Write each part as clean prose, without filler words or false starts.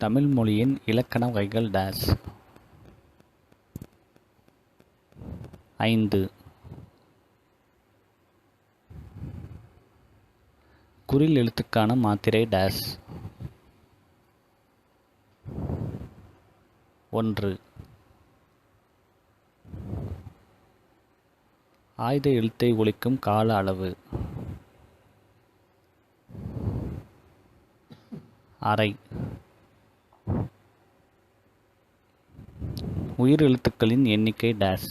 தமிழ் மொழியின் இலக்கண வகைகள் டேஸ். 5. குறில் எழுத்துக்கான மாத்திரை டேஸ். 1. ஆய்த எழுத்தை ஒலிக்கும் கால அளவு. அரை. உயிர் எழுத்துக்களின் எண்ணிக்கை டேஸ்.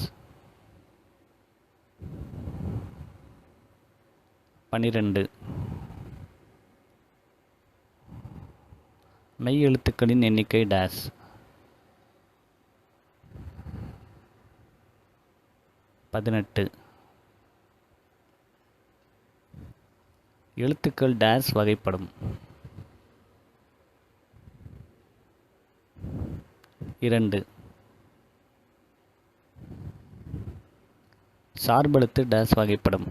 12. மெய் எழுத்துக்களின் எண்ணிக்கை டேஸ். 18. எழுத்துக்கள் டேஸ் வகைப்படும். 2. சார்பெழுத்து டேஸ் வகைப்படும்.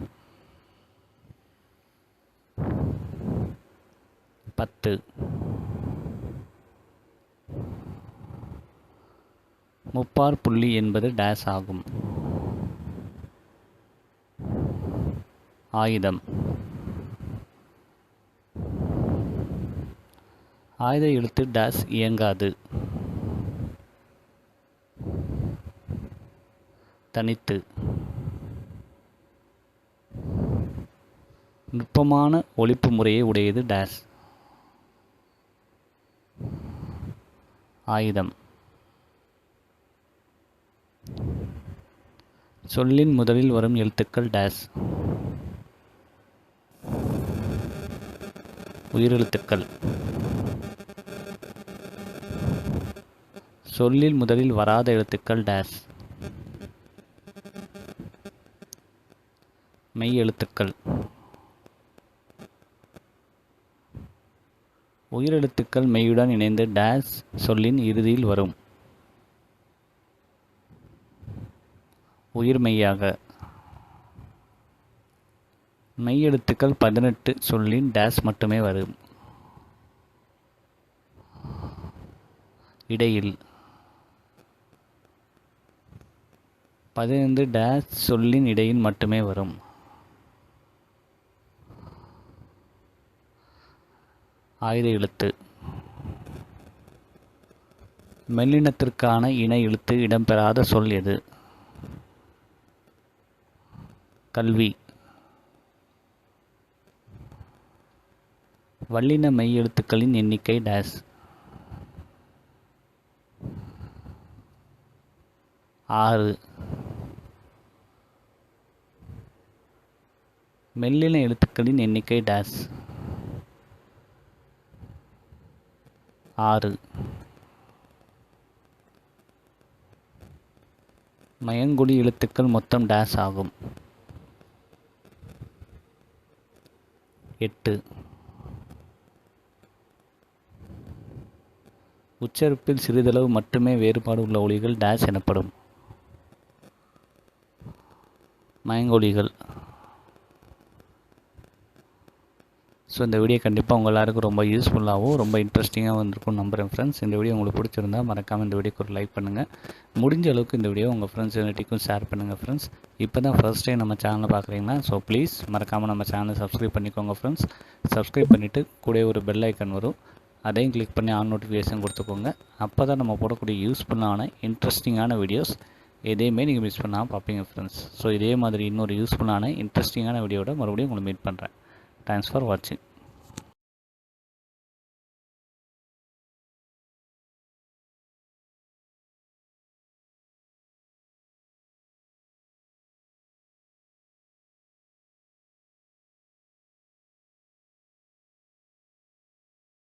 10. முப்பார் புள்ளி என்பது டேஸ் ஆகும். ஆயுதம். ஆயுத எழுத்து டேஸ் இயங்காது. தனித்து. நுட்பமான ஒலிப்பு முறையை உடையது டேஸ். ஆயுதம். சொல்லின் முதலில் வரும் எழுத்துக்கள் டேஸ். உயிரெழுத்துக்கள். சொல்லில் முதலில் வராத எழுத்துக்கள் டேஸ். மெய் எழுத்துக்கள். உயிரெழுத்துக்கள் மெய்யுடன் இணைந்து டேஸ் சொல்லின் இறுதியில் வரும். உயிர் மெய்யாக. மெய் எழுத்துக்கள் 18 சொல்லின் டேஸ் மட்டுமே வரும். இடையில். 15 டேஸ் சொல்லின் இடையில் மட்டுமே வரும். ஆயுத எழுத்து. மெல்லினத்திற்கான இணை எழுத்து இடம்பெறாத சொல் எது? கல்வி. வல்லின மெய் எழுத்துக்களின் எண்ணிக்கை டேஸ். 6. மெல்லின எழுத்துக்களின் எண்ணிக்கை டேஸ். 6. மயங்கொலி எழுத்துக்கள் மொத்தம் டேஸ் ஆகும். 8. உச்சரிப்பில் சிறிதளவு மட்டுமே வேறுபாடு உள்ள ஒலிகள் டேஸ் எனப்படும். மயங்கொலிகள். ஸோ இந்த வீடியோ கண்டிப்பாக உங்கள் எல்லாருக்கும் ரொம்ப யூஸ்ஃபுல்லாகவும் ரொம்ப இன்ட்ரெஸ்டிங்காக வந்திருக்கும் நம்புகிறேன் ஃப்ரெண்ட்ஸ். இந்த வீடியோ உங்களுக்கு பிடிச்சிருந்தா மறக்காமல் இந்த வீடியோக்கு ஒரு லைக் பண்ணுங்கள். முடிஞ்ச அளவுக்கு இந்த வீடியோ உங்கள் ஃப்ரெண்ட்ஸ் யூனிட்டிக்கும் ஷேர் பண்ணுங்கள் ஃப்ரெண்ட்ஸ். இப்போ தான் ஃபர்ஸ்ட் டைம் நம்ம சேனலை பார்க்குறீங்கன்னா ஸோ ப்ளீஸ் மறக்காமல் நம்ம சேனலை சப்ஸ்கிரைப் பண்ணிக்கோங்க ஃப்ரெண்ட்ஸ். சப்ஸ்கிரைப் பண்ணிவிட்டு கூட ஒரு பெல் ஐக்கன் வரும், அதையும் கிளிக் பண்ணி ஆன் நோட்டிஃபிகேஷன் கொடுத்துக்கோங்க. அப்போ தான் நம்ம போடக்கூடிய யூஸ்ஃபுல்லான இன்ட்ரெஸ்டிங்கான வீடியோஸ் எதையுமே நீங்கள் மிஸ் பண்ணாமல் பார்ப்பீங்க ஃப்ரெண்ட்ஸ். ஸோ இதே மாதிரி இன்னொரு யூஸ்ஃபுல்லான இன்ட்ரெஸ்டிங்கான வீடியோட மறுபடியும் உங்களை மீட் பண்ணுறேன். தேங்க்ஸ் ஃபார் வாட்சிங்.